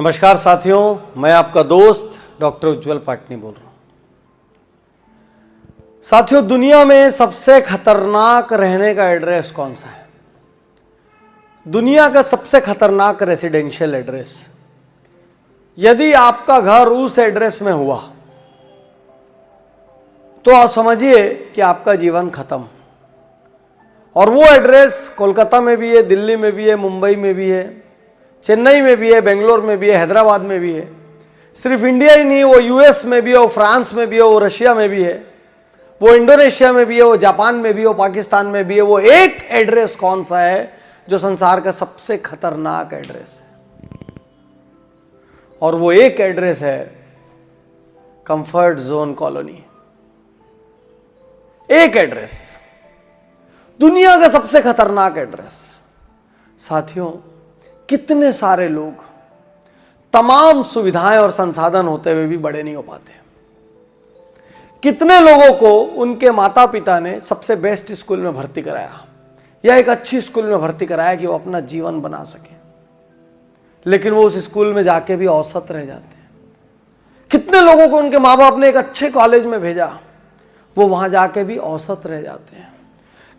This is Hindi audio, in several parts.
नमस्कार साथियों, मैं आपका दोस्त डॉक्टर उज्जवल पाटनी बोल रहा हूं। साथियों, दुनिया में सबसे खतरनाक रहने का एड्रेस कौन सा है? दुनिया का सबसे खतरनाक रेसिडेंशियल एड्रेस, यदि आपका घर उस एड्रेस में हुआ तो आप समझिए कि आपका जीवन खत्म। और वो एड्रेस कोलकाता में भी है, दिल्ली में भी है, मुंबई में भी है, चेन्नई में भी है, बेंगलोर में भी है, हैदराबाद में भी है। सिर्फ इंडिया ही नहीं, वो यूएस में भी है, वो फ्रांस में भी है, वो रशिया में भी है, वो इंडोनेशिया में भी है, वो जापान में भी है, वो पाकिस्तान में भी है। वो एक एड्रेस कौन सा है जो संसार का सबसे खतरनाक एड्रेस है? और वो एक एड्रेस है कंफर्ट जोन कॉलोनी। एक एड्रेस, दुनिया का सबसे खतरनाक एड्रेस। साथियों, कितने सारे लोग तमाम सुविधाएं और संसाधन होते हुए भी बड़े नहीं हो पाते। कितने लोगों को उनके माता पिता ने सबसे बेस्ट स्कूल में भर्ती कराया या एक अच्छी स्कूल में भर्ती कराया कि वो अपना जीवन बना सके, लेकिन वो उस स्कूल में जाके भी औसत रह जाते हैं। कितने लोगों को उनके माँ बाप ने एक अच्छे कॉलेज में भेजा, वो वहां जाके भी औसत रह जाते हैं।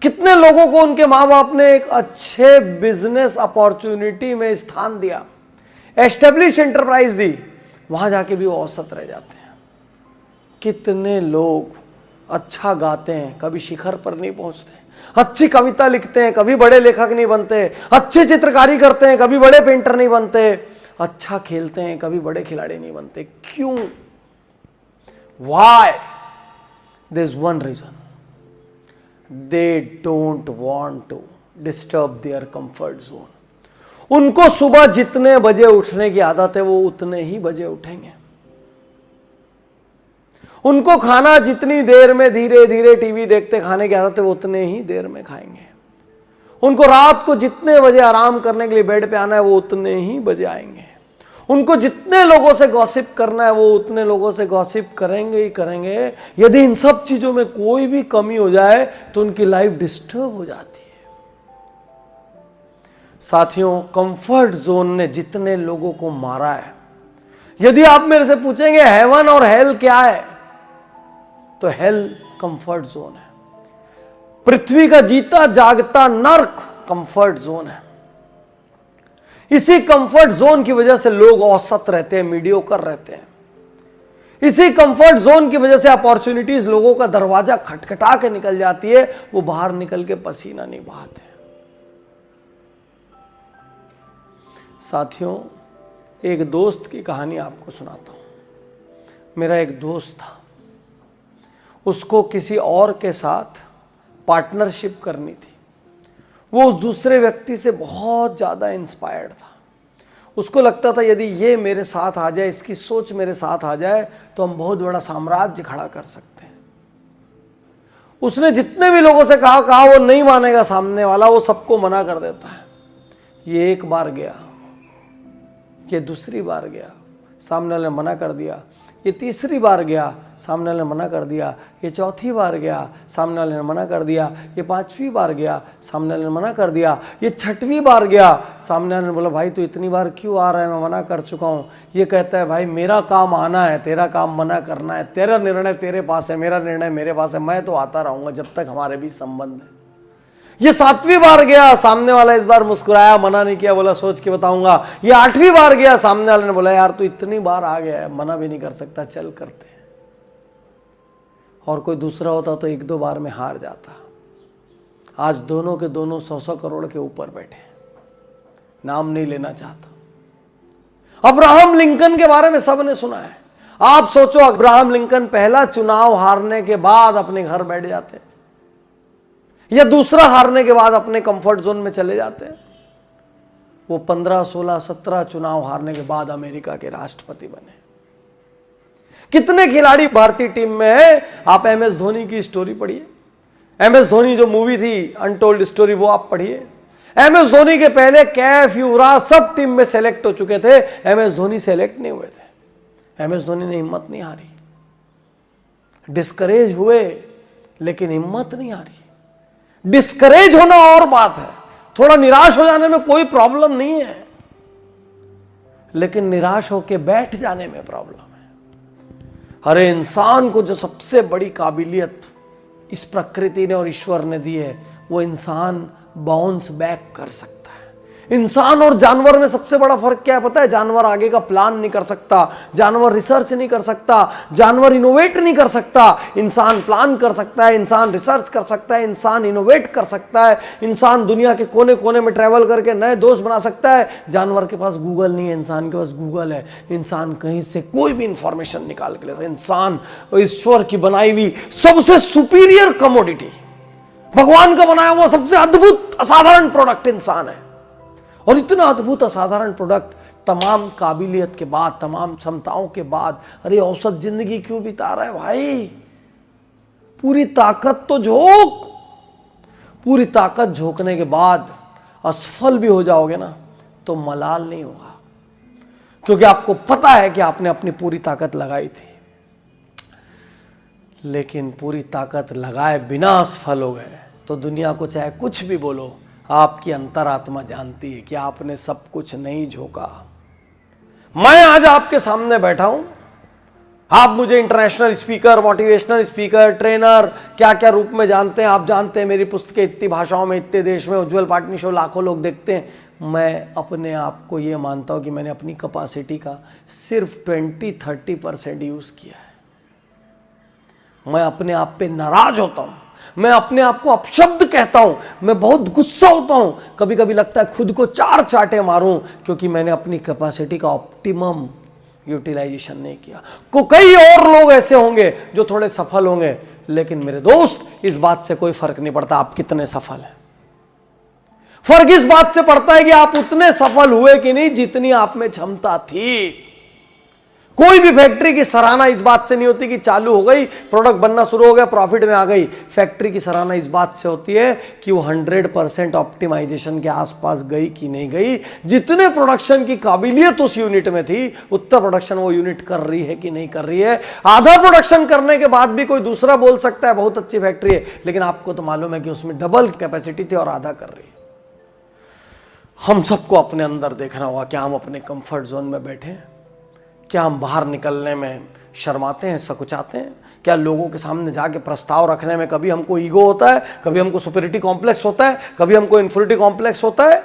कितने लोगों को उनके माँ बाप ने एक अच्छे बिजनेस अपॉर्चुनिटी में स्थान दिया, एस्टेब्लिश एंटरप्राइज दी, वहां जाके भी वो औसत रह जाते हैं। कितने लोग अच्छा गाते हैं, कभी शिखर पर नहीं पहुंचते, अच्छी कविता लिखते हैं, कभी बड़े लेखक नहीं बनते, अच्छी चित्रकारी करते हैं, कभी बड़े पेंटर नहीं बनते, अच्छा खेलते हैं, कभी बड़े खिलाड़ी नहीं बनते। क्यों? Why? There's one reason. They don't want to disturb their comfort zone. उनको सुबह जितने बजे उठने की आदत है वो उतने ही बजे उठेंगे। उनको खाना जितनी देर में धीरे धीरे टीवी देखते खाने की आदत है वो उतने ही देर में खाएंगे। उनको रात को जितने बजे आराम करने के लिए बेड पे आना है वो उतने ही बजे आएंगे। उनको जितने लोगों से गॉसिप करना है वो उतने लोगों से गॉसिप करेंगे ही करेंगे। यदि इन सब चीजों में कोई भी कमी हो जाए तो उनकी लाइफ डिस्टर्ब हो जाती है। साथियों, कंफर्ट जोन ने जितने लोगों को मारा है, यदि आप मेरे से पूछेंगे हेवन और हेल क्या है, तो हेल कंफर्ट जोन है। पृथ्वी का जीता जागता नर्क कंफर्ट जोन है। इसी कंफर्ट जोन की वजह से लोग औसत रहते हैं, मीडियोकर रहते हैं। इसी कंफर्ट जोन की वजह से अपॉर्चुनिटीज लोगों का दरवाजा खटखटा के निकल जाती है, वो बाहर निकल के पसीना नहीं बहाते। साथियों, एक दोस्त की कहानी आपको सुनाता हूं। मेरा एक दोस्त था, उसको किसी और के साथ पार्टनरशिप करनी थी। वो उस दूसरे व्यक्ति से बहुत ज़्यादा इंस्पायर्ड था। उसको लगता था यदि ये मेरे साथ आ जाए, इसकी सोच मेरे साथ आ जाए तो हम बहुत बड़ा साम्राज्य खड़ा कर सकते हैं। उसने जितने भी लोगों से कहा वो नहीं मानेगा सामने वाला, वो सबको मना कर देता है। ये एक बार गया, ये दूसरी बार गया, सामने वाले ने मना कर दिया। ये तीसरी बार गया, सामने वाले ने मना कर दिया। ये चौथी बार गया, सामने वाले ने मना कर दिया। ये पांचवी बार गया, सामने वाले ने मना कर दिया। ये छठवीं बार गया, सामने वाले ने बोला भाई तू इतनी बार क्यों आ रहा है, मैं मना कर चुका हूँ। ये कहता है भाई मेरा काम आना है, तेरा काम मना करना है, तेरा निर्णय तेरे पास है, मेरा निर्णय मेरे पास है, मैं तो आता रहूंगा जब तक हमारे बीच संबंध है। ये सातवीं बार गया, सामने वाला इस बार मुस्कुराया, मना नहीं किया, बोला सोच के बताऊंगा। ये आठवीं बार गया, सामने वाले ने बोला यार तू इतनी बार आ गया है, मना भी नहीं कर सकता, चल करते हैं। और कोई दूसरा होता तो एक दो बार में हार जाता। आज दोनों के दोनों 100 करोड़ के ऊपर बैठे, नाम नहीं लेना चाहता। अब्राहम लिंकन के बारे में सबने सुना है। आप सोचो, अब्राहम लिंकन पहला चुनाव हारने के बाद अपने घर बैठ जाते या दूसरा हारने के बाद अपने कंफर्ट जोन में चले जाते हैं। वो 15, 16, 17 चुनाव हारने के बाद अमेरिका के राष्ट्रपति बने। कितने खिलाड़ी भारतीय टीम में है? आप MS धोनी की स्टोरी पढ़िए। MS धोनी जो मूवी थी अनटोल्ड स्टोरी, वो आप पढ़िए। MS धोनी के पहले कैफ, युवराज सब टीम में सेलेक्ट हो चुके थे, MS धोनी सेलेक्ट नहीं हुए थे। MS धोनी ने हिम्मत नहीं हारी, डिस्करेज हुए लेकिन हिम्मत नहीं हारी। डिस्करेज होना और बात है, थोड़ा निराश हो जाने में कोई प्रॉब्लम नहीं है, लेकिन निराश होकर बैठ जाने में प्रॉब्लम है। अरे इंसान को जो सबसे बड़ी काबिलियत इस प्रकृति ने और ईश्वर ने दी है, वो इंसान बाउंस बैक कर सकता है। इंसान और जानवर में सबसे बड़ा फर्क क्या है पता है? जानवर आगे का प्लान नहीं कर सकता, जानवर रिसर्च नहीं कर सकता, जानवर इनोवेट नहीं कर सकता। इंसान प्लान कर सकता है, इंसान रिसर्च कर सकता है, इंसान इनोवेट कर सकता है, इंसान दुनिया के कोने कोने में ट्रैवल करके नए दोस्त बना सकता है। जानवर के पास गूगल नहीं है, इंसान के पास गूगल है। इंसान कहीं से कोई भी इंफॉर्मेशन निकाल के ले सकता है। इंसान ईश्वर की बनाई हुई सबसे सुपीरियर कमोडिटी, भगवान का बनाया हुआ सबसे अद्भुत असाधारण प्रोडक्ट इंसान है। और इतना अद्भुत असाधारण प्रोडक्ट तमाम काबिलियत के बाद, तमाम क्षमताओं के बाद, अरे औसत जिंदगी क्यों बिता रहा है भाई? पूरी ताकत तो झोंक। पूरी ताकत झोंकने के बाद असफल भी हो जाओगे ना तो मलाल नहीं होगा, क्योंकि आपको पता है कि आपने अपनी पूरी ताकत लगाई थी। लेकिन पूरी ताकत लगाए बिना असफल हो गए तो दुनिया को चाहे कुछ भी बोलो, आपकी अंतरात्मा जानती है कि आपने सब कुछ नहीं झोंका। मैं आज आपके सामने बैठा हूं, आप मुझे international speaker, motivational speaker, trainer, क्या क्या रूप में जानते हैं। आप जानते हैं मेरी पुस्तकें इतनी भाषाओं में, इतने देश में, उज्जवल पाटनी शो लाखों लोग देखते हैं। मैं अपने आप को ये मानता हूं कि मैंने अपनी कैपेसिटी का सिर्फ 20-30% यूज किया है। मैं अपने आप पे नाराज होता हूं, मैं अपने आप को अपशब्द कहता हूं, मैं बहुत गुस्सा होता हूं, कभी कभी लगता है खुद को 4 चांटे मारूं, क्योंकि मैंने अपनी कैपेसिटी का ऑप्टिमम यूटिलाइजेशन नहीं किया। कई और लोग ऐसे होंगे जो थोड़े सफल होंगे, लेकिन मेरे दोस्त इस बात से कोई फर्क नहीं पड़ता आप कितने सफल हैं। फर्क इस बात से पड़ता है कि आप उतने सफल हुए कि नहीं जितनी आप में क्षमता थी। कोई भी फैक्ट्री की सराहना इस बात से नहीं होती कि चालू हो गई, प्रोडक्ट बनना शुरू हो गया, प्रॉफिट में आ गई। फैक्ट्री की सराहना इस बात से होती है कि वो 100% ऑप्टिमाइजेशन के आसपास गई कि नहीं गई। जितने प्रोडक्शन की काबिलियत उस यूनिट में थी, उतना प्रोडक्शन वो यूनिट कर रही है कि नहीं कर रही है। आधा प्रोडक्शन करने के बाद भी कोई दूसरा बोल सकता है बहुत अच्छी फैक्ट्री है, लेकिन आपको तो मालूम है कि उसमें डबल कैपेसिटी थी और आधा कर रही है। हम सबको अपने अंदर देखना होगा, क्या हम अपने कंफर्ट जोन में बैठे हैं? क्या हम बाहर निकलने में शर्माते हैं, सकुचाते हैं? क्या लोगों के सामने जाके प्रस्ताव रखने में कभी हमको ईगो होता है, कभी हमको सुपीरियरिटी कॉम्प्लेक्स होता है, कभी हमको इन्फीरियरिटी कॉम्प्लेक्स होता है?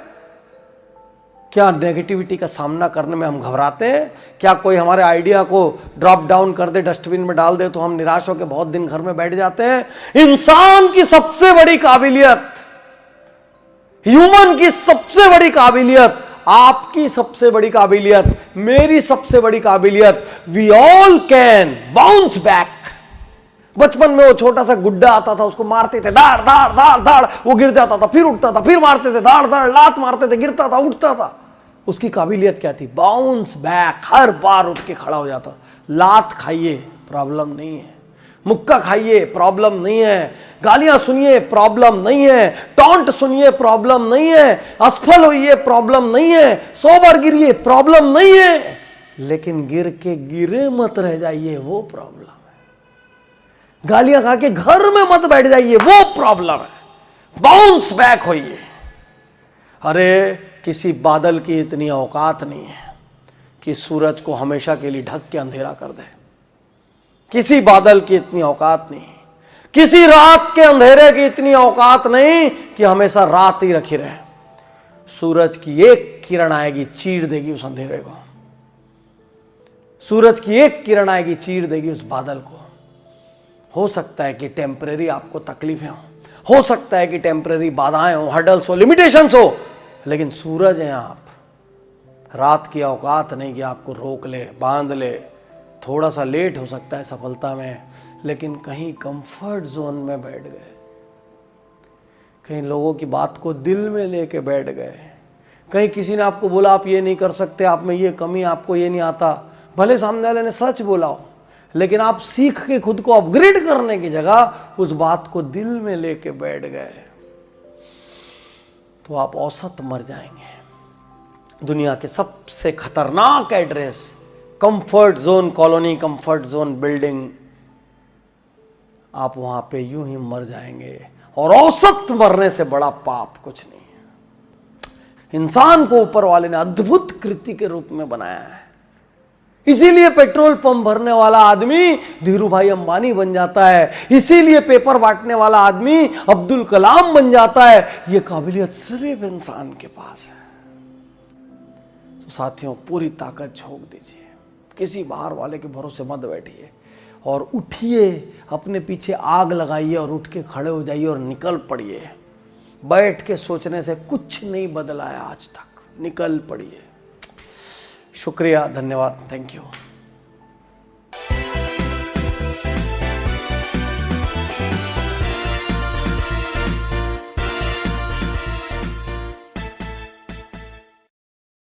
क्या नेगेटिविटी का सामना करने में हम घबराते हैं? क्या कोई हमारे आइडिया को ड्रॉप डाउन कर दे, डस्टबिन में डाल दे तो हम निराश होकर बहुत दिन घर में बैठ जाते हैं? इंसान की सबसे बड़ी काबिलियत, ह्यूमन की सबसे बड़ी काबिलियत, आपकी सबसे बड़ी काबिलियत, मेरी सबसे बड़ी काबिलियत, we all can bounce back. बचपन में वो छोटा सा गुड्डा आता था, उसको मारते थे, दाड़ दाड़ दाड़ दाड़, वो गिर जाता था, फिर उठता था, फिर मारते थे, दाड़ दाड़, लात मारते थे, गिरता था, उठता था। उसकी काबिलियत क्या थी? Bounce back. हर बार उठ के खड़ा हो जाता। लात खाइए, प्रॉब्लम नहीं है। मुक्का खाइए, प्रॉब्लम नहीं है। गालियां सुनिए, प्रॉब्लम नहीं है। टॉन्ट सुनिए, प्रॉब्लम नहीं है। असफल होइए, प्रॉब्लम नहीं है। 100 बार गिरिए, प्रॉब्लम नहीं है। लेकिन गिर के गिरे मत रह जाइए, वो प्रॉब्लम है। गालियां खा के घर में मत बैठ जाइए, वो प्रॉब्लम है। बाउंस बैक होइए। अरे किसी बादल की इतनी औकात नहीं है कि सूरज को हमेशा के लिए ढक के अंधेरा कर दे। किसी बादल की इतनी औकात नहीं, किसी रात के अंधेरे की इतनी औकात नहीं कि हमेशा रात ही रखी रहे। सूरज की एक किरण आएगी, चीर देगी उस अंधेरे को। सूरज की एक किरण आएगी, चीर देगी उस बादल को। हो सकता है कि टेम्परेरी आपको तकलीफें हो सकता है कि टेम्परेरी बाधाएं हो, हर्डल्स हो, लिमिटेशंस हो, लेकिन सूरज हैं आप। रात की औकात नहीं कि आपको रोक ले, बांध ले। थोड़ा सा लेट हो सकता है सफलता में, लेकिन कहीं कंफर्ट जोन में बैठ गए, कहीं लोगों की बात को दिल में लेके बैठ गए, कहीं किसी ने आपको बोला आप ये नहीं कर सकते, आप में ये कमी, आपको ये नहीं आता। भले सामने वाले ने सच बोला हो, लेकिन आप सीख के खुद को अपग्रेड करने की जगह उस बात को दिल में लेके बैठ गए, तो आप औसत मर जाएंगे। दुनिया के सबसे खतरनाक address, comfort zone colony, comfort zone building, आप वहां पे यूं ही मर जाएंगे। और औसत मरने से बड़ा पाप कुछ नहीं है। इंसान को ऊपर वाले ने अद्भुत कृति के रूप में बनाया है। इसीलिए पेट्रोल पंप भरने वाला आदमी धीरू भाई अंबानी बन जाता है, इसीलिए पेपर बांटने वाला आदमी अब्दुल कलाम बन जाता है। यह काबिलियत सिर्फ इंसान के पास है। तो साथियों, पूरी ताकत झोंक दीजिए, किसी बाहर वाले के भरोसे मत बैठिए और उठिए, अपने पीछे आग लगाइए और उठ के खड़े हो जाइए और निकल पड़िए। बैठ के सोचने से कुछ नहीं बदला है आज तक, निकल पड़िए। शुक्रिया, धन्यवाद, थैंक यू।